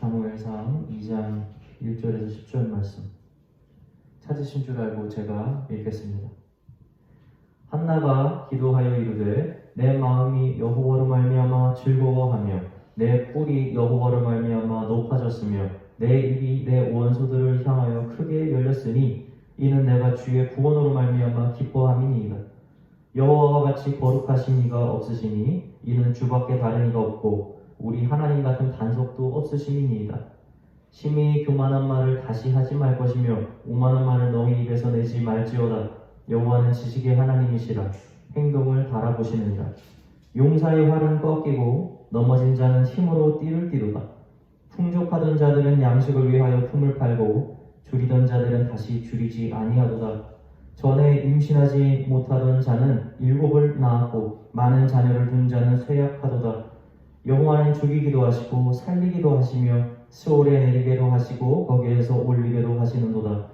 사무엘상 2장 1절에서 10절 말씀 찾으신 줄 알고 제가 읽겠습니다. 한나가 기도하여 이르되 내 마음이 여호와로 말미암아 즐거워하며 내 뿔이 여호와로 말미암아 높아졌으며 내 입이 내 원소들을 향하여 크게 열렸으니 이는 내가 주의 구원으로 말미암아 기뻐함이니이다. 여호와와 같이 거룩하신 이가 없으시니 이는 주밖에 다른 이가 없고 우리 하나님 같은 단속도 없으심이니이다. 심히 교만한 말을 다시 하지 말 것이며 오만한 말을 너희 입에서 내지 말지어다. 여호와는 지식의 하나님이시라. 행동을 달아보시느니라. 용사의 활은 꺾이고 넘어진 자는 힘으로 띠를 띠도다. 풍족하던 자들은 양식을 위하여 품을 팔고 줄이던 자들은 다시 줄이지 아니하도다. 전에 임신하지 못하던 자는 7을 낳았고 많은 자녀를 둔 자는 쇠약하도다. 여호와는 죽이기도 하시고 살리기도 하시며 스올에 내리게도 하시고 거기에서 올리게도 하시는도다.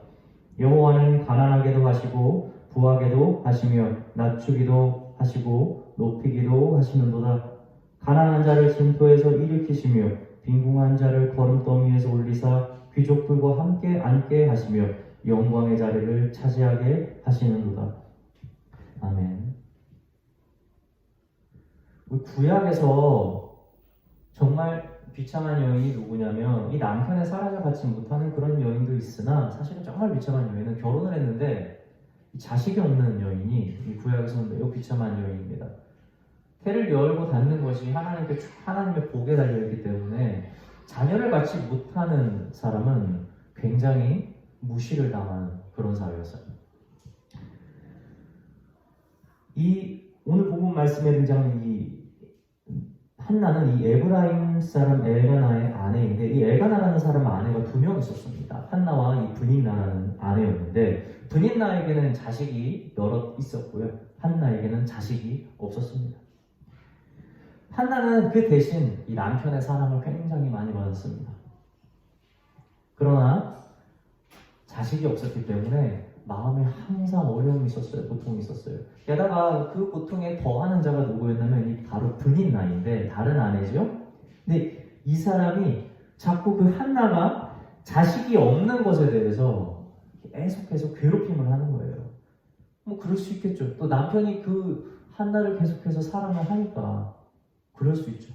여호와는 가난하게도 하시고 부하게도 하시며 낮추기도 하시고 높이기도 하시는도다. 가난한 자를 진토에서 일으키시며 빈궁한 자를 거름더미에서 올리사 귀족들과 함께 앉게 하시며 영광의 자리를 차지하게 하시는도다. 아멘. 구약에서 정말 비참한 여인이 누구냐면 이 남편에 사라져가지 못하는 그런 여인도 있으나 사실은 정말 비참한 여인은 결혼을 했는데 자식이 없는 여인이 이 구약에서는 매우 비참한 여인입니다. 태를 열고 닫는 것이 하나님의 복에 달려있기 때문에 자녀를 갖지 못하는 사람은 굉장히 무시를 당하는 그런 사회였어요. 이 오늘 본문 말씀에 등장하는 이 한나는 이 에브라임 사람 엘가나의 아내인데 이 엘가나라는 사람 아내가 2명 있었습니다. 한나와 이 브닌나라는 아내였는데 브닌나에게는 자식이 여럿 있었고요. 한나에게는 자식이 없었습니다. 한나는 그 대신 이 남편의 사랑을 굉장히 많이 받았습니다. 그러나 자식이 없었기 때문에 마음에 항상 어려움이 있었어요. 고통이 있었어요. 게다가 그 고통에 더하는 자가 누구였냐면 이 바로 브닌나인데 다른 아내죠. 근데 이 사람이 자꾸 그 한나가 자식이 없는 것에 대해서 계속해서 괴롭힘을 하는 거예요. 뭐 그럴 수 있겠죠. 또 남편이 그 한나를 계속해서 사랑을 하니까 그럴 수 있죠.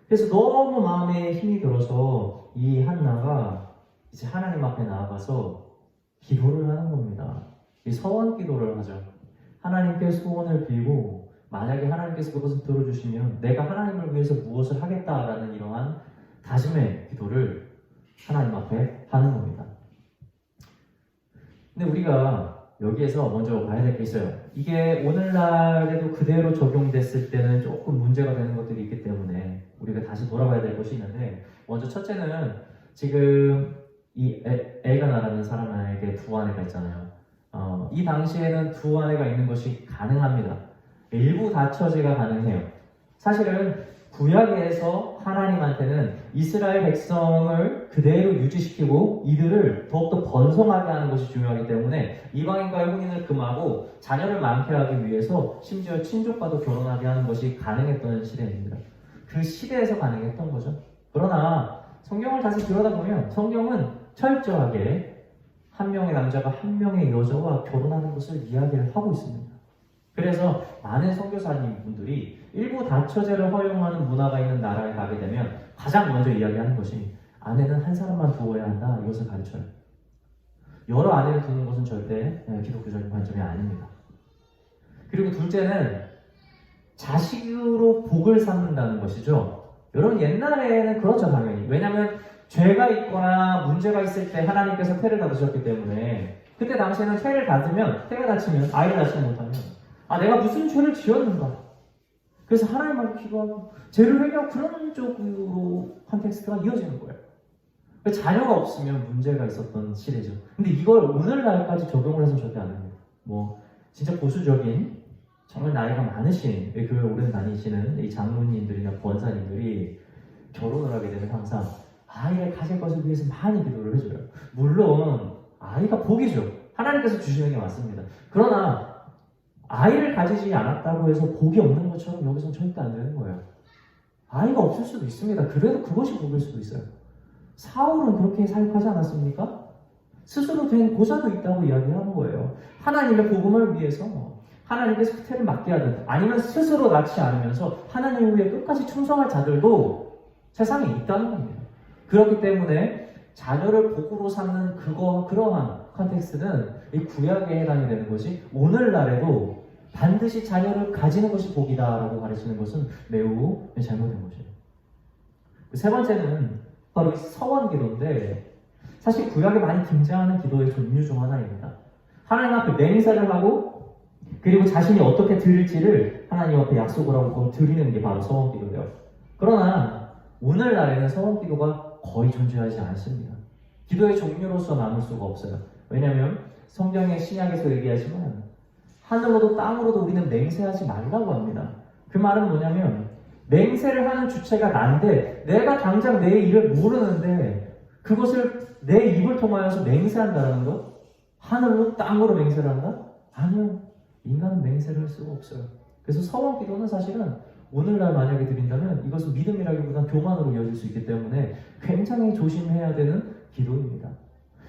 그래서 너무 마음에 힘이 들어서 이 한나가 이제 하나님 앞에 나아가서 기도를 하는 겁니다. 이 서원 기도를 하죠. 하나님께 소원을 빌고 만약에 하나님께서 그것을 들어주시면 내가 하나님을 위해서 무엇을 하겠다라는 이러한 다짐의 기도를 하나님 앞에 하는 겁니다. 근데 우리가 여기에서 먼저 봐야 될 게 있어요. 이게 오늘날에도 그대로 적용됐을 때는 조금 문제가 되는 것들이 있기 때문에 우리가 다시 돌아봐야 될 것이 있는데 먼저 첫째는 지금 이 엘가나라는 사람에게 2아내가 있잖아요. 이 당시에는 2아내가 있는 것이 가능합니다. 일부 다처제가 가능해요. 사실은 구약에서 하나님한테는 이스라엘 백성을 그대로 유지시키고 이들을 더욱더 번성하게 하는 것이 중요하기 때문에 이방인과의 혼인을 금하고 자녀를 많게 하기 위해서 심지어 친족과도 결혼하게 하는 것이 가능했던 시대입니다. 그 시대에서 가능했던 거죠. 그러나 성경을 다시 들여다보면 성경은 철저하게 한 명의 남자가 한 명의 여자와 결혼하는 것을 이야기를 하고 있습니다. 그래서 많은 선교사님 분들이 일부 다처제를 허용하는 문화가 있는 나라에 가게 되면 가장 먼저 이야기하는 것이 아내는 한 사람만 두어야 한다 이것을 가르쳐요. 여러 아내를 두는 것은 절대 기독교적인 관점이 아닙니다. 그리고 둘째는 자식으로 복을 삼는다는 것이죠. 여러분 옛날에는 그렇죠 당연히. 왜냐하면 죄가 있거나 문제가 있을 때 하나님께서 태를 닫으셨기 때문에 그때 당시에는 태를 닫으면 태가 닫히면 아이를 낳지 못하면 내가 무슨 죄를 지었는가 그래서 하나님 앞에 기도하고 죄를 회개하고 그런 쪽으로 컨텍스트가 이어지는 거예요. 자녀가 없으면 문제가 있었던 시대죠. 근데 이걸 오늘날까지 적용을 해서 절대 안 합니다. 뭐 진짜 보수적인 정말 나이가 많으신 교회 오래 다니시는 이 장로님들이나 권사님들이 결혼을 하게 되면 항상 아이를 가질 것을 위해서 많이 기도를 해줘요. 물론 아이가 복이죠. 하나님께서 주시는 게 맞습니다. 그러나 아이를 가지지 않았다고 해서 복이 없는 것처럼 여기서는 절대 안 되는 거예요. 아이가 없을 수도 있습니다. 그래도 그것이 복일 수도 있어요. 사울은 그렇게 사역하지 않았습니까? 스스로 된 고자도 있다고 이야기하는 거예요. 하나님의 복음을 위해서 하나님께서 후퇴를 막게 하든 아니면 스스로 낳지 않으면서 하나님 위해 끝까지 충성할 자들도 세상에 있다는 겁니다. 그렇기 때문에 자녀를 복으로 삼는 그러한 컨텍스트는 이 구약에 해당이 되는 것이 오늘날에도 반드시 자녀를 가지는 것이 복이다라고 가르치는 것은 매우 잘못된 것이에요. 세 번째는 바로 이 서원기도인데 사실 구약에 많이 등장하는 기도의 종류 중 하나입니다. 하나님 앞에 맹세를 하고 그리고 자신이 어떻게 드릴지를 하나님 앞에 약속을 하고 드리는 게 바로 서원기도예요. 그러나 오늘날에는 서원기도가 거의 존재하지 않습니다. 기도의 종류로서 나눌 수가 없어요. 왜냐하면 성경의 신약에서 얘기하지만 하늘로도 땅으로도 우리는 맹세하지 말라고 합니다. 그 말은 뭐냐면 맹세를 하는 주체가 난데 내가 당장 내 일을 모르는데 그것을 내 입을 통하여서 맹세한다는 것? 하늘로 땅으로 맹세를 한다? 아니요. 인간은 맹세를 할 수가 없어요. 그래서 서원기도는 사실은 오늘날 만약에 드린다면 이것은 믿음이라기보다 교만으로 이어질 수 있기 때문에 굉장히 조심해야 되는 기도입니다.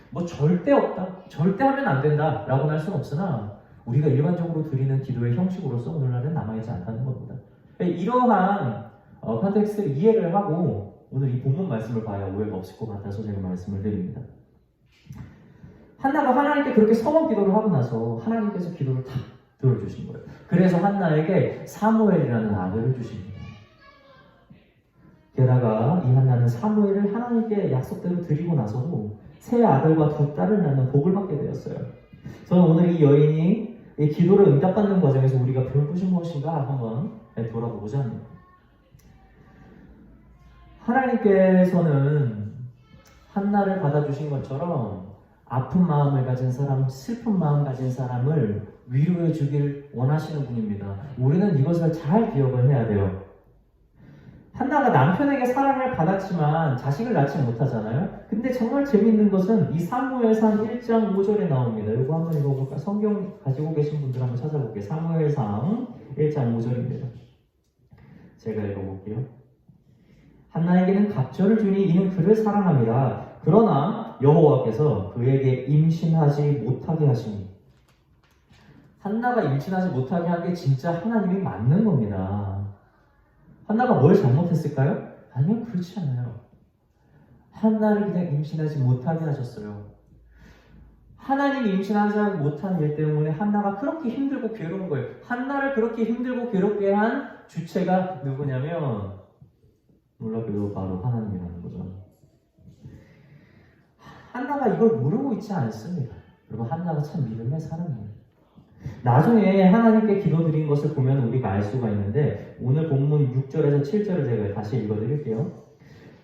뭐 절대 없다, 절대 하면 안 된다 라고는 할 수는 없으나 우리가 일반적으로 드리는 기도의 형식으로서 오늘날은 남아있지 않다는 겁니다. 이러한 컨텍스트를 이해를 하고 오늘 이 본문 말씀을 봐야 오해가 없을 것 같아서 제가 말씀을 드립니다. 한나가 하나님께 그렇게 서원 기도를 하고 나서 하나님께서 기도를 다 들어주신 거예요. 그래서 한나에게 사무엘이라는 아들을 주십니다. 게다가 이 한나는 사무엘을 하나님께 약속대로 드리고 나서도 새 아들과 두 딸을 낳는 복을 받게 되었어요. 저는 오늘 이 여인이 이 기도를 응답받는 과정에서 우리가 배울 것이 무엇인가 한번 돌아보고자 합니다. 하나님께서는 한나를 받아주신 것처럼 아픈 마음을 가진 사람, 슬픈 마음 가진 사람을 위로해 주길 원하시는 분입니다. 우리는 이것을 잘 기억을 해야 돼요. 한나가 남편에게 사랑을 받았지만 자식을 낳지 못하잖아요. 근데 정말 재밌는 것은 이 사무엘상 1장 5절에 나옵니다. 이거 한번 읽어볼까요? 성경 가지고 계신 분들 한번 찾아볼게요. 사무엘상 1장 5절입니다. 제가 읽어볼게요. 한나에게는 갑절을 주니 이는 그를 사랑함이라. 그러나 여호와께서 그에게 임신하지 못하게 하시니. 한나가 임신하지 못하게 한 게 진짜 하나님이 맞는 겁니다. 한나가 뭘 잘못했을까요? 아니요, 그렇지 않아요. 한나를 그냥 임신하지 못하게 하셨어요. 하나님이 임신하지 못한 일 때문에 한나가 그렇게 힘들고 괴로운 거예요. 한나를 그렇게 힘들고 괴롭게 한 주체가 누구냐면 놀랍게도 바로 하나님이라는 거죠. 한나가 이걸 모르고 있지 않습니다. 여러분, 한나가 참 믿음의 사람이에요. 나중에 하나님께 기도드린 것을 보면 우리가 알 수가 있는데 오늘 본문 6절에서 7절을 제가 다시 읽어드릴게요.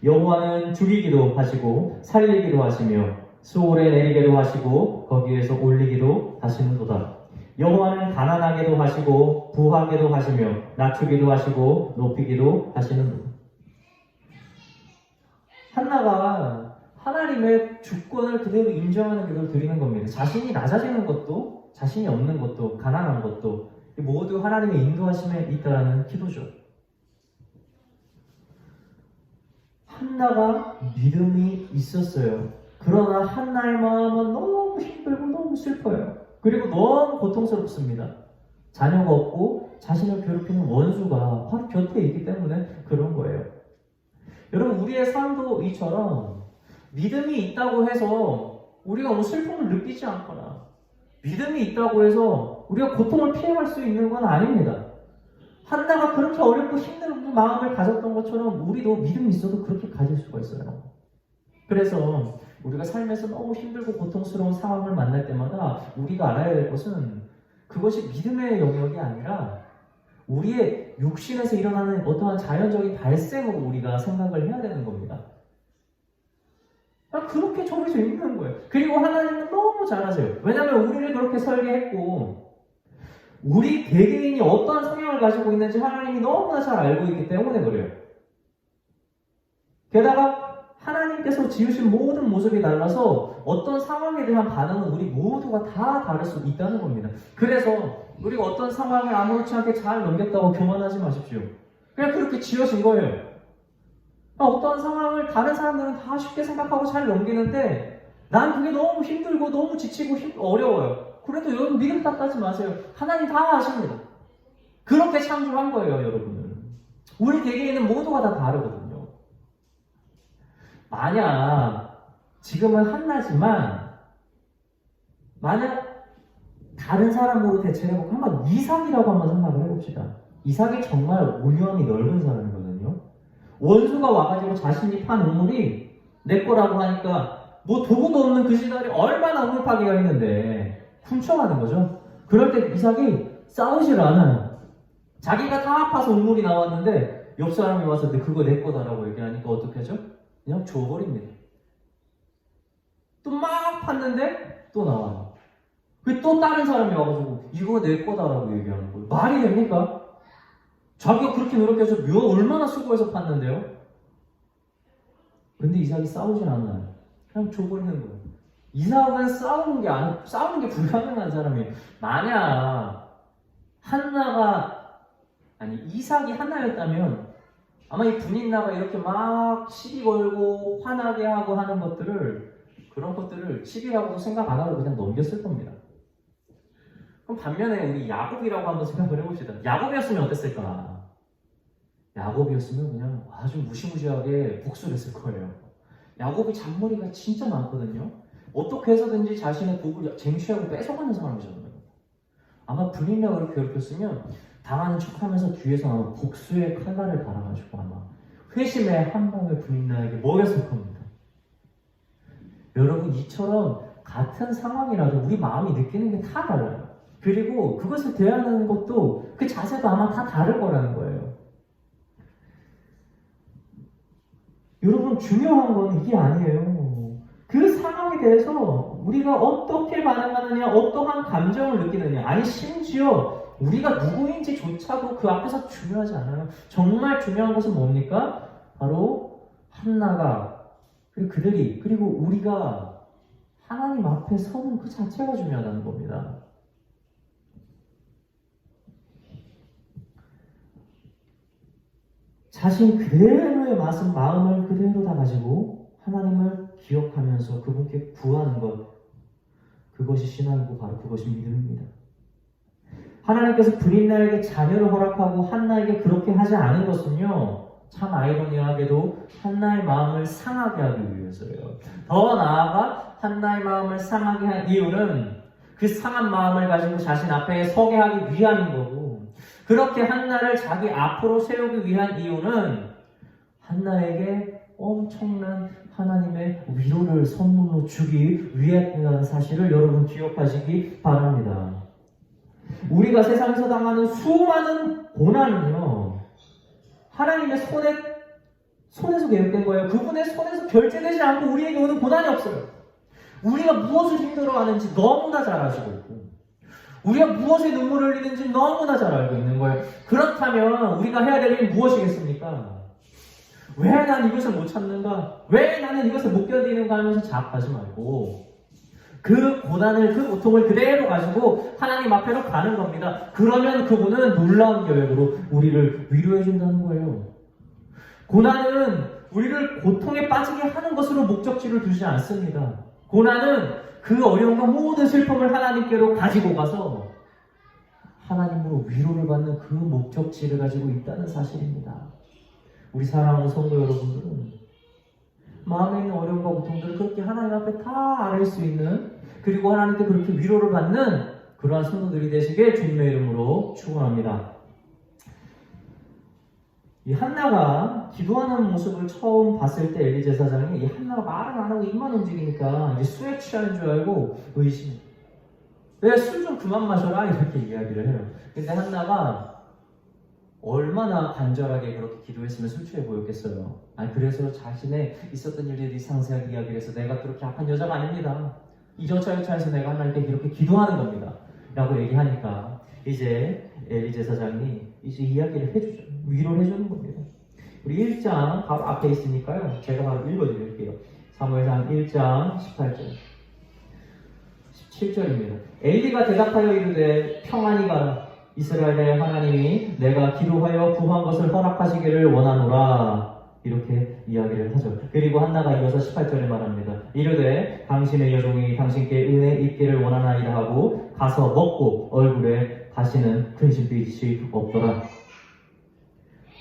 여호와는 죽이기도 하시고 살리기도 하시며 수월에 내리기도 하시고 거기에서 올리기도 하시는도다. 여호와는 가난하게도 하시고 부하게도 하시며 낮추기도 하시고 높이기도 하시는도다. 한나가 하나님의 주권을 그대로 인정하는 기도를 드리는 겁니다. 자신이 낮아지는 것도 자신이 없는 것도 가난한 것도 모두 하나님의 인도하심에 있다라는 기도죠. 한나가 믿음이 있었어요. 그러나 한나의 마음은 너무 힘들고 너무 슬퍼요. 그리고 너무 고통스럽습니다. 자녀가 없고 자신을 괴롭히는 원수가 바로 곁에 있기 때문에 그런 거예요. 여러분, 우리의 삶도 이처럼 믿음이 있다고 해서 우리가 너무 슬픔을 느끼지 않거나 믿음이 있다고 해서 우리가 고통을 피해갈 수 있는 건 아닙니다. 한나가 그렇게 어렵고 힘든 마음을 가졌던 것처럼 우리도 믿음이 있어도 그렇게 가질 수가 있어요. 그래서 우리가 삶에서 너무 힘들고 고통스러운 상황을 만날 때마다 우리가 알아야 될 것은 그것이 믿음의 영역이 아니라 우리의 육신에서 일어나는 어떠한 자연적인 발생으로 우리가 생각을 해야 되는 겁니다. 그렇게 정해져 있는 거예요. 그리고 하나님은 너무 잘하세요. 왜냐하면 우리를 그렇게 설계했고 우리 개개인이 어떠한 성향을 가지고 있는지 하나님이 너무나 잘 알고 있기 때문에 그래요. 게다가 하나님께서 지으신 모든 모습이 달라서 어떤 상황에 대한 반응은 우리 모두가 다 다를 수 있다는 겁니다. 그래서 우리가 어떤 상황을 아무렇지 않게 잘 넘겼다고 교만하지 마십시오. 그냥 그렇게 지어진 거예요. 어떠한 상황을 다른 사람들은 다 쉽게 생각하고 잘 넘기는데 난 그게 너무 힘들고 너무 지치고 어려워요. 그래도 여러분 믿음 탓하지 마세요. 하나님 다 아십니다. 그렇게 창조한 거예요, 여러분은. 우리 개개인은 모두가 다 다르거든요. 만약 지금은 한나지만 만약 다른 사람으로 대체를 해보고 한번 이삭이라고 한번 생각을 해봅시다. 이삭이 정말 오념이 넓은 사람이거든요. 원수가 와가지고 자신이 판 우물이 내 거라고 하니까 뭐 도구도 없는 그 시절에 얼마나 우물 파기가 있는데 훔쳐가는 거죠. 그럴 때 이삭이 싸우질 않아요. 자기가 다 아파서 우물이 나왔는데 옆 사람이 와서 그거 내 거다라고 얘기하니까 어떻게 하죠? 그냥 줘버립니다. 또 막 팠는데 또 나와요. 또 다른 사람이 와가지고 이거 내 거다라고 얘기하는 거예요. 말이 됩니까? 자기가 그렇게 노력해서 얼마나 수고해서 팠는데요? 근데 이삭이 싸우진 않나요? 그냥 줘버리는 거예요. 이삭은 싸우는 게 불가능한 사람이에요. 만약 이삭이 한나였다면 아마 이 분인나가 이렇게 막 시비 걸고 화나게 하고 하는 그런 것들을 시비라고도 생각 안 하고 그냥 넘겼을 겁니다. 그럼 반면에 우리 야곱이라고 한번 생각을 해봅시다. 야곱이었으면 어땠을까? 야곱이었으면 그냥 아주 무시무시하게 복수를 했을 거예요. 야곱이 잔머리가 진짜 많거든요. 어떻게 해서든지 자신의 복을 쟁취하고 뺏어가는 사람이잖아요. 아마 분인나가 그렇게 괴롭혔으면 당하는 척하면서 뒤에서 아마 복수의 칼날을 달아가지고 아마 회심의 한 방을 분인나에게 먹였을 겁니다. 여러분, 이처럼 같은 상황이라도 우리 마음이 느끼는 게 다 달라요. 그리고 그것을 대하는 것도 그 자세도 아마 다 다를 거라는 거예요. 여러분, 중요한 건 이게 아니에요. 그 상황에 대해서 우리가 어떻게 반응하느냐, 어떠한 감정을 느끼느냐, 아니 심지어 우리가 누구인지조차도 그 앞에서 중요하지 않아요. 정말 중요한 것은 뭡니까? 바로 한나가 그리고 우리가 하나님 앞에 서는 그 자체가 중요하다는 겁니다. 자신 그대로의 마음을 그대로 다 가지고 하나님을 기억하면서 그분께 구하는 것, 그것이 신앙이고 바로 그것이 믿음입니다. 하나님께서 브린나에게 자녀를 허락하고 한나에게 그렇게 하지 않은 것은요, 참 아이러니하게도 한나의 마음을 상하게 하기 위해서예요. 더 나아가 한나의 마음을 상하게 한 이유는 그 상한 마음을 가지고 자신 앞에 서게 하기 위함인 거고, 그렇게 한나를 자기 앞으로 세우기 위한 이유는 한나에게 엄청난 하나님의 위로를 선물로 주기 위했다는 사실을 여러분 기억하시기 바랍니다. 우리가 세상에서 당하는 수많은 고난은요, 하나님의 손에서 계획된 거예요. 그분의 손에서 결제되지 않고 우리에게 오는 고난이 없어요. 우리가 무엇을 힘들어하는지 너무나 잘 아시고 있고, 우리가 무엇에 눈물을 흘리는지 너무나 잘 알고 있는 거예요. 그렇다면 우리가 해야 될 일이 무엇이겠습니까? 왜 난 이것을 못 참는가? 왜 나는 이것을 못 견디는가 하면서 자학하지 말고 그 고난을, 그 고통을 그대로 가지고 하나님 앞에로 가는 겁니다. 그러면 그분은 놀라운 계획으로 우리를 위로해 준다는 거예요. 고난은 우리를 고통에 빠지게 하는 것으로 목적지를 두지 않습니다. 고난은 그 어려움과 모든 슬픔을 하나님께로 가지고 가서 하나님으로 위로를 받는 그 목적지를 가지고 있다는 사실입니다. 우리 사랑하는 성도 여러분들은 마음에 있는 어려움과 고통들을 그렇게 하나님 앞에 다 아뢰 수 있는, 그리고 하나님께 그렇게 위로를 받는 그러한 성도들이 되시길 주님의 이름으로 축원합니다. 이 한나가 기도하는 모습을 처음 봤을 때 엘리 제사장이 이 한나가 말을 안 하고 입만 움직이니까 이제 술에 취한 줄 알고 의심. 왜 술 좀 그만 마셔라 이렇게 이야기를 해요. 근데 한나가 얼마나 간절하게 그렇게 기도했으면 술 취해 보였겠어요. 아니 그래서 자신의 있었던 일들이 상세하게 이야기를 해서 내가 그렇게 악한 여자가 아닙니다. 이저차여차해서 내가 하나님께 이렇게 기도하는 겁니다. 라고 얘기하니까 이제 엘리 제사장이 이제 이야기를 해주죠. 위로를 해주는 겁니다. 우리 1장 바로 앞에 있으니까요. 제가 바로 읽어드릴게요. 사무엘상 1장 18절 17절입니다. 엘리가 대답하여 이르되 평안히 가라. 이스라엘의 하나님이 내가 기도하여 구한 것을 허락하시기를 원하노라. 이렇게 이야기를 하죠. 그리고 한나가 이어서 18절에 말합니다. 이르되 당신의 여종이 당신께 은혜 있기를 원하나이다 하고 가서 먹고 얼굴에 다시는 근심빛이 없더라.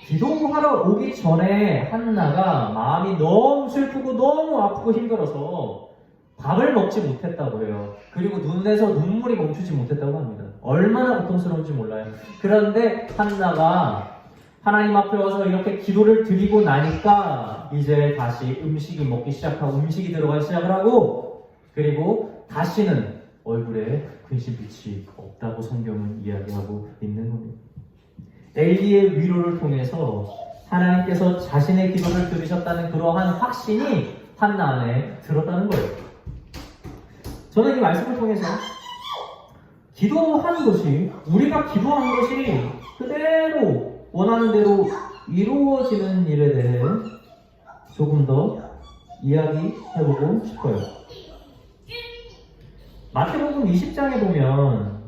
기도하러 오기 전에 한나가 마음이 너무 슬프고 너무 아프고 힘들어서 밥을 먹지 못했다고 해요. 그리고 눈에서 눈물이 멈추지 못했다고 합니다. 얼마나 고통스러운지 몰라요. 그런데 한나가 하나님 앞에 와서 이렇게 기도를 드리고 나니까 이제 다시 음식이 먹기 시작하고 음식이 들어가기 시작을 하고 그리고 다시는 얼굴에 근심빛이 없다고 성경은 이야기하고 있는 겁니다. 엘리의 위로를 통해서 하나님께서 자신의 기도를 들으셨다는 그러한 확신이 한나 안에 들었다는 거예요. 저는 이 말씀을 통해서 기도한 것이 우리가 기도한 것이 그대로 원하는 대로 이루어지는 일에 대해 조금 더 이야기해보고 싶어요. 마태복음 20장에 보면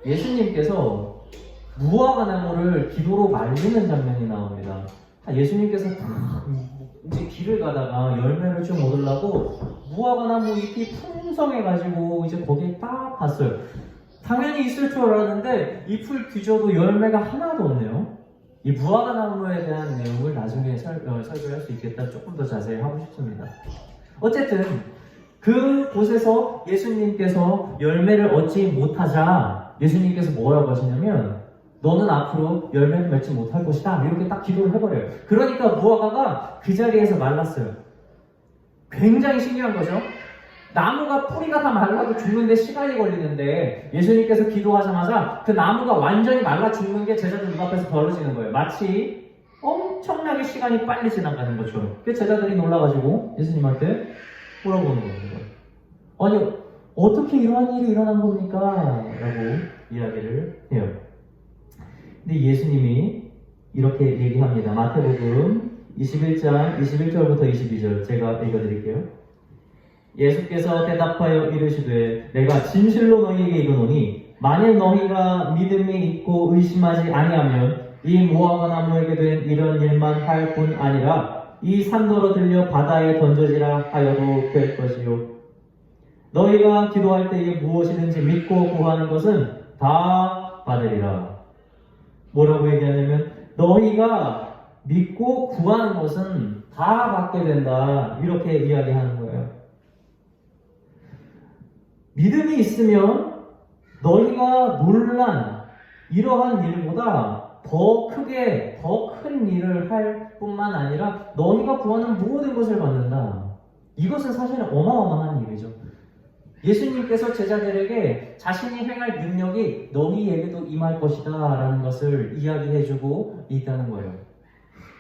예수님께서 무화과 나무를 기도로 말리는 장면이 나옵니다. 예수님께서 이제 길을 가다가 열매를 좀 얻으려고 무화과 나무 잎이 풍성해가지고 이제 거기에 딱 봤어요. 당연히 있을 줄 알았는데 잎을 뒤져도 열매가 하나도 없네요. 이 무화과 나무에 대한 내용을 나중에 설교할 수 있겠다. 조금 더 자세히 하고 싶습니다. 어쨌든 그 곳에서 예수님께서 열매를 얻지 못하자 예수님께서 뭐라고 하시냐면 너는 앞으로 열매를 맺지 못할 것이다. 이렇게 딱 기도를 해버려요. 그러니까 무화과가 그 자리에서 말랐어요. 굉장히 신기한 거죠. 나무가 뿌리가 다 말라도 죽는데 시간이 걸리는데 예수님께서 기도하자마자 그 나무가 완전히 말라 죽는 게 제자들 눈앞에서 벌어지는 거예요. 마치 엄청나게 시간이 빨리 지나가는 것처럼. 그 제자들이 놀라가지고 예수님한테 물어보는 겁니다. 아니 어떻게 이러한 일이 일어난 겁니까? 라고 이야기를 해요. 근데 예수님이 이렇게 얘기합니다. 마태복음 21장 21절부터 22절 제가 읽어드릴게요. 예수께서 대답하여 이르시되 내가 진실로 너희에게 이르노니 만일 너희가 믿음이 있고 의심하지 아니하면 이 무화과 나무에게 된 이런 일만 할 뿐 아니라 이 산더러 들려 바다에 던져지라 하여도 될 것이요 너희가 기도할 때에 무엇이든지 믿고 구하는 것은 다 받으리라. 뭐라고 얘기하냐면 너희가 믿고 구하는 것은 다 받게 된다. 이렇게 이야기하는 거예요. 믿음이 있으면 너희가 놀란 이러한 일보다 더 크게 더 큰 일을 할 뿐만 아니라 너희가 구하는 모든 것을 받는다. 이것은 사실은 어마어마한 일이죠. 예수님께서 제자들에게 자신이 행할 능력이 너희에게도 임할 것이다 라는 것을 이야기해주고 있다는 거예요.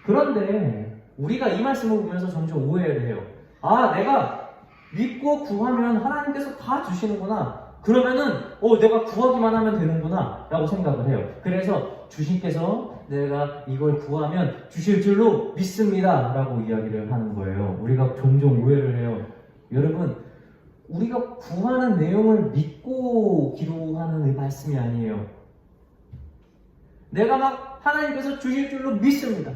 그런데 우리가 이 말씀을 보면서 점점 오해를 해요. 아, 내가 믿고 구하면 하나님께서 다 주시는구나. 그러면은 내가 구하기만 하면 되는구나 라고 생각을 해요. 그래서 주님께서 내가 이걸 구하면 주실 줄로 믿습니다 라고 이야기를 하는 거예요. 우리가 종종 오해를 해요. 여러분, 우리가 구하는 내용을 믿고 기도하는 말씀이 아니에요. 내가 막 하나님께서 주실 줄로 믿습니다.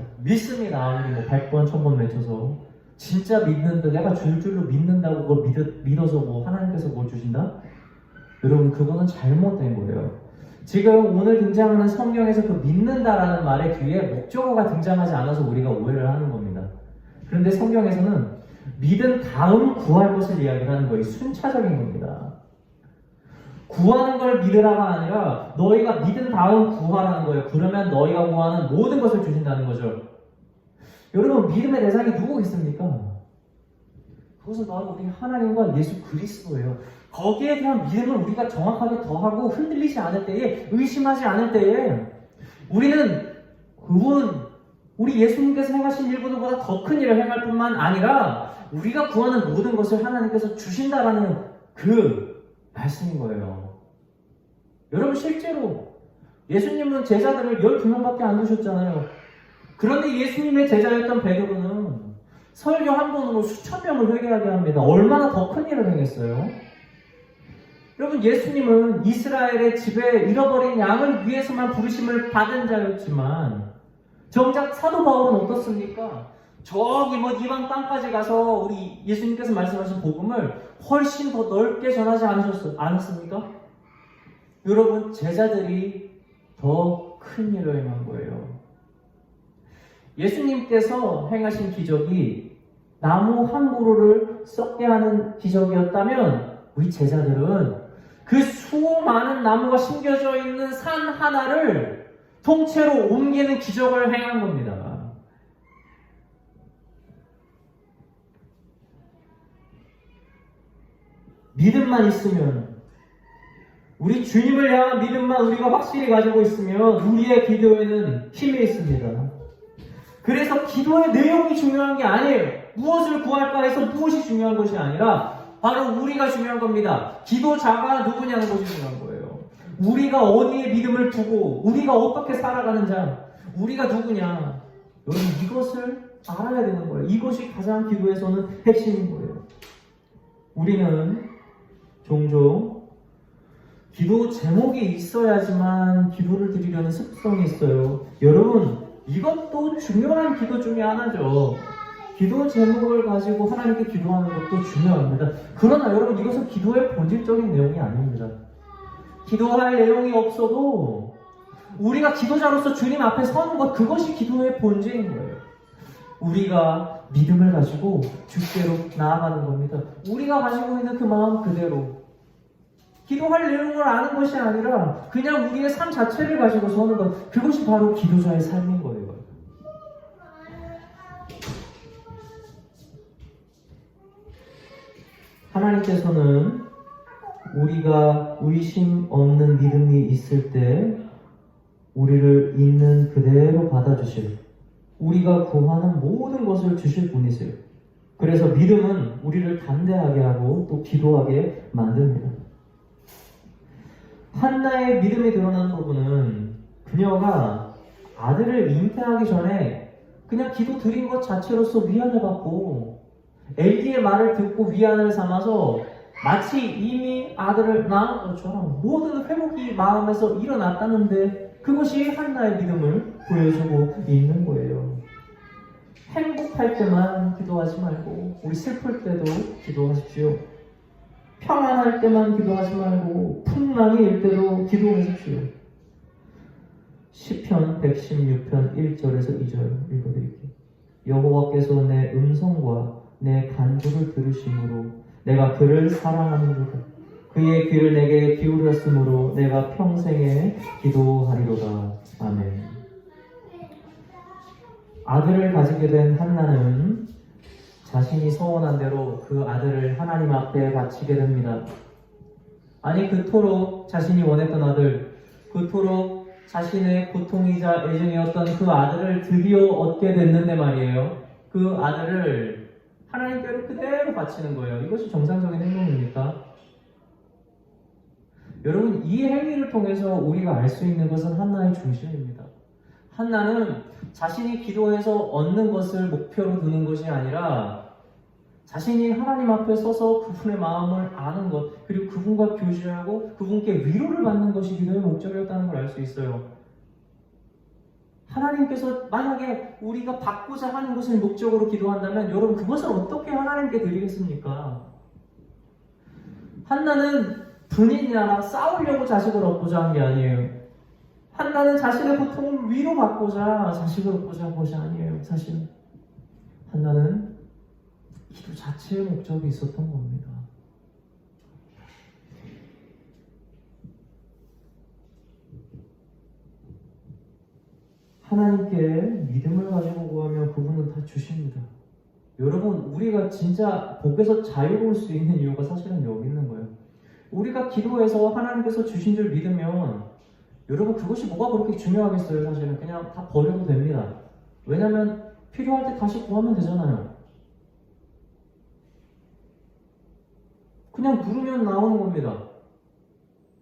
아무리 100번, 1000번 외쳐서 진짜 믿는다, 내가 줄 줄로 믿는다고 그걸 믿어서 하나님께서 뭘 주신다? 여러분, 그거는 잘못된 거예요. 지금 오늘 등장하는 성경에서 그 믿는다라는 말의 뒤에 목적어가 등장하지 않아서 우리가 오해를 하는 겁니다. 그런데 성경에서는 믿은 다음 구할 것을 이야기하는 거예요. 순차적인 겁니다. 구하는 걸 믿으라가 아니라 너희가 믿은 다음 구하라는 거예요. 그러면 너희가 구하는 모든 것을 주신다는 거죠. 여러분, 믿음의 대상이 누구겠습니까? 그것은 바로 우리 하나님과 예수 그리스도예요. 거기에 대한 믿음을 우리가 정확하게 더하고 흔들리지 않을 때에, 의심하지 않을 때에 우리는 우리 예수님께서 행하신 일보다 더 큰 일을 행할 뿐만 아니라 우리가 구하는 모든 것을 하나님께서 주신다라는 그 말씀인 거예요. 여러분, 실제로 예수님은 제자들을 12명밖에 안 두셨잖아요. 그런데 예수님의 제자였던 베드로는 설교 한 번으로 수천 명을 회개하게 합니다. 얼마나 더 큰 일을 행했어요? 여러분, 예수님은 이스라엘의 집에 잃어버린 양을 위해서만 부르심을 받은 자였지만 정작 사도 바울은 어떻습니까? 저기 이방 땅까지 가서 우리 예수님께서 말씀하신 복음을 훨씬 더 넓게 전하지 않았습니까? 여러분, 제자들이 더 큰 일을 행한 거예요. 예수님께서 행하신 기적이 나무 한 그루를 썩게 하는 기적이었다면 우리 제자들은 그 수많은 나무가 심겨져 있는 산 하나를 통째로 옮기는 기적을 행한 겁니다. 믿음만 있으면, 우리 주님을 향한 믿음만 우리가 확실히 가지고 있으면 우리의 기도에는 힘이 있습니다. 그래서 기도의 내용이 중요한 게 아니에요. 무엇을 구할까 해서 무엇이 중요한 것이 아니라 바로 우리가 중요한 겁니다. 기도자가 누구냐는 것이 중요한 거예요. 우리가 어디에 믿음을 두고 우리가 어떻게 살아가는 자, 우리가 누구냐, 여러분 이것을 알아야 되는 거예요. 이것이 가장 기도에서는 핵심인 거예요. 우리는 종종 기도 제목이 있어야지만 기도를 드리려는 습성이 있어요. 여러분, 이것도 중요한 기도 중에 하나죠. 기도 제목을 가지고 하나님께 기도하는 것도 중요합니다. 그러나 여러분, 이것은 기도의 본질적인 내용이 아닙니다. 기도할 내용이 없어도 우리가 기도자로서 주님 앞에 서는 것, 그것이 기도의 본질인 거예요. 우리가 믿음을 가지고 주께로 나아가는 겁니다. 우리가 가지고 있는 그 마음 그대로 기도할 내용을 아는 것이 아니라 그냥 우리의 삶 자체를 가지고 서는 것, 그것이 바로 기도자의 삶인 거예요. 하나님께서는 우리가 의심 없는 믿음이 있을 때 우리를 있는 그대로 받아주실, 우리가 구하는 모든 것을 주실 분이세요. 그래서 믿음은 우리를 담대하게 하고 또 기도하게 만듭니다. 한나의 믿음이 드러난 부분은 그녀가 아들을 잉태하기 전에 그냥 기도 드린 것 자체로서 위안을 받고 엘리의 말을 듣고 위안을 삼아서 마치 이미 아들을 낳은 것처럼 모든 회복이 마음에서 일어났다는데 그것이 한나의 믿음을 보여주고 있는 거예요. 행복할 때만 기도하지 말고 우리 슬플 때도 기도하십시오. 평안할 때만 기도하지 말고 풍랑이 일 때도 기도하십시오. 시편 116편 1절에서 2절 읽어드릴게요. 여호와께서 내 음성과 내 간구를 들으심으로 내가 그를 사랑하는도다. 그의 귀를 내게 기울였으므로 내가 평생에 기도하리로다. 아멘. 아들을 가지게 된 한나는 자신이 소원한 대로 그 아들을 하나님 앞에 바치게 됩니다. 아니, 그토록 자신이 원했던 아들, 그토록 자신의 고통이자 애정이었던 그 아들을 드디어 얻게 됐는데 말이에요. 그 아들을 하나님께로 그대로 바치는 거예요. 이것이 정상적인 행동입니까? 여러분, 이 행위를 통해서 우리가 알 수 있는 것은 한나의 중심입니다. 한나는 자신이 기도해서 얻는 것을 목표로 두는 것이 아니라 자신이 하나님 앞에 서서 그분의 마음을 아는 것, 그리고 그분과 교제하고 그분께 위로를 받는 것이 기도의 목적이었다는 걸 알 수 있어요. 하나님께서 만약에 우리가 받고자 하는 것을 목적으로 기도한다면 여러분, 그것을 어떻게 하나님께 드리겠습니까? 한나는 분인이나 싸우려고 자식을 얻고자 한 게 아니에요. 한나는 자신의 고통을 위로받고자 자식을 얻고자 한 것이 아니에요. 사실 한나는 기도 자체의 목적이 있었던 겁니다. 하나님께 믿음을 가지고 구하면 그분은 다 주십니다. 여러분, 우리가 진짜 복에서 자유로울 수 있는 이유가 사실은 여기 있는 거예요. 우리가 기도해서 하나님께서 주신 줄 믿으면 여러분, 그것이 뭐가 그렇게 중요하겠어요. 사실은 그냥 다 버려도 됩니다. 왜냐하면 필요할 때 다시 구하면 되잖아요. 그냥 누르면 나오는 겁니다.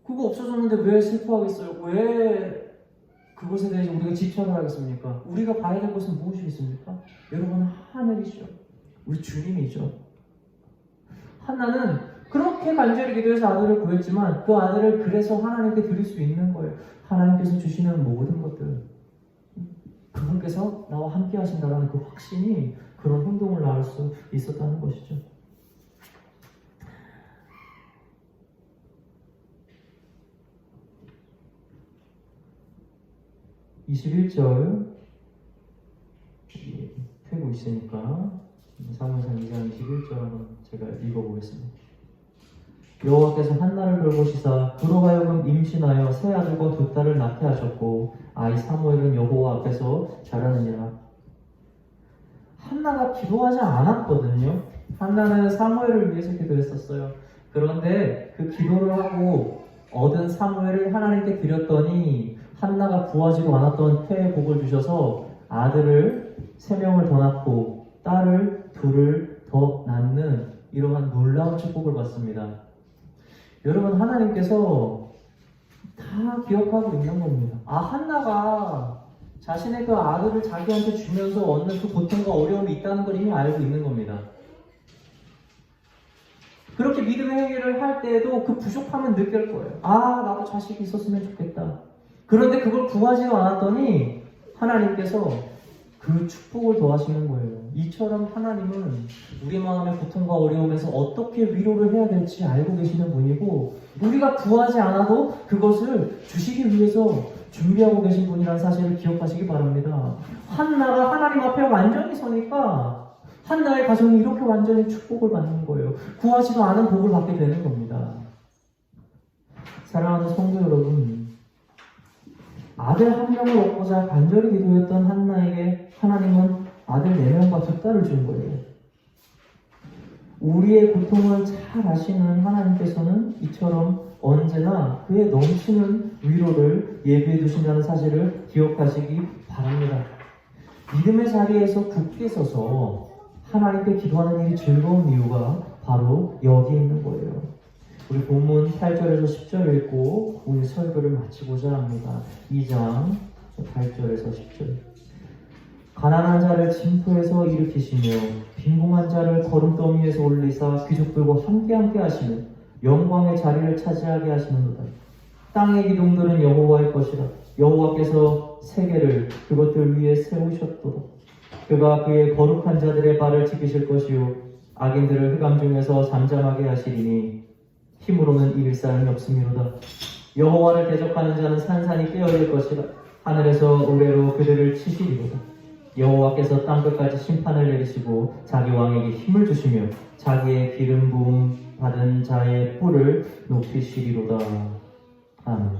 그거 없어졌는데 왜 슬퍼하겠어요? 왜 그것에 대해서 우리가 집착을 하겠습니까? 우리가 봐야 될 것은 무엇이 있습니까? 여러분, 하늘이죠. 우리 주님이죠. 한나는 그렇게 간절히 기도해서 아들을 구했지만 그 아들을 그래서 하나님께 드릴 수 있는 거예요. 하나님께서 주시는 모든 것들, 그분께서 나와 함께 하신다는 그 확신이 그런 행동을 나올 수 있었다는 것이죠. 21절 펴고 있으니까 사무엘상 2장 21절 한번 제가 읽어보겠습니다. 여호와께서 한나를 돌보시사 그로 하여금 임신하여 세 아들과 두 딸을 낳게 하셨고 아이 사무엘은 여호와 앞에서 자라느니라. 한나가 기도하지 않았거든요. 한나는 사무엘을 위해서 기도했었어요. 그런데 그 기도를 하고 얻은 사무엘을 하나님께 드렸더니 한나가 구하지도 않았던 태의 복을 주셔서 아들을 3명을 더 낳고 딸을 2를 더 낳는 이러한 놀라운 축복을 받습니다. 여러분, 하나님께서 다 기억하고 있는 겁니다. 한나가 자신의 그 아들을 자기한테 주면서 얻는 그 고통과 어려움이 있다는 걸 이미 알고 있는 겁니다. 그렇게 믿음의 행위를 할 때에도 그 부족함은 느낄 거예요. 나도 자식이 있었으면 좋겠다. 그런데 그걸 구하지도 않았더니 하나님께서 그 축복을 더하시는 거예요. 이처럼 하나님은 우리 마음의 고통과 어려움에서 어떻게 위로를 해야 될지 알고 계시는 분이고 우리가 구하지 않아도 그것을 주시기 위해서 준비하고 계신 분이라는 사실을 기억하시기 바랍니다. 한나가 하나님 앞에 완전히 서니까 한나의 가정이 이렇게 완전히 축복을 받는 거예요. 구하지도 않은 복을 받게 되는 겁니다. 사랑하는 성도 여러분, 아들 1명을 얻고자 간절히 기도했던 한나에게 하나님은 아들 4명과 2딸을 준 거예요. 우리의 고통을 잘 아시는 하나님께서는 이처럼 언제나 그의 넘치는 위로를 예비해 두신다는 사실을 기억하시기 바랍니다. 믿음의 자리에서 굳게 서서 하나님께 기도하는 일이 즐거운 이유가 바로 여기 있는 거예요. 우리 본문 8절에서 10절 읽고 오늘 설교를 마치고자 합니다. 2장 8절에서 10절. 가난한 자를 진토에서 일으키시며 빈궁한 자를 거름더미에서 올리사 귀족들과 함께 하시는 영광의 자리를 차지하게 하시는도다. 땅의 기둥들은 여호와의 것이라. 여호와께서 세계를 그것들 위에 세우셨도다. 그가 그의 거룩한 자들의 발을 지키실 것이요 악인들을 흑암 중에서 잠잠하게 하시리니 힘으로는 이길 사람이 없음이로다. 여호와를 대적하는 자는 산산이 깨어질 것이라. 하늘에서 우레로 그들을 치시리로다. 여호와께서 땅끝까지 심판을 내리시고 자기 왕에게 힘을 주시며 자기의 기름 부음 받은 자의 뿔을 높이시리로다. 아멘.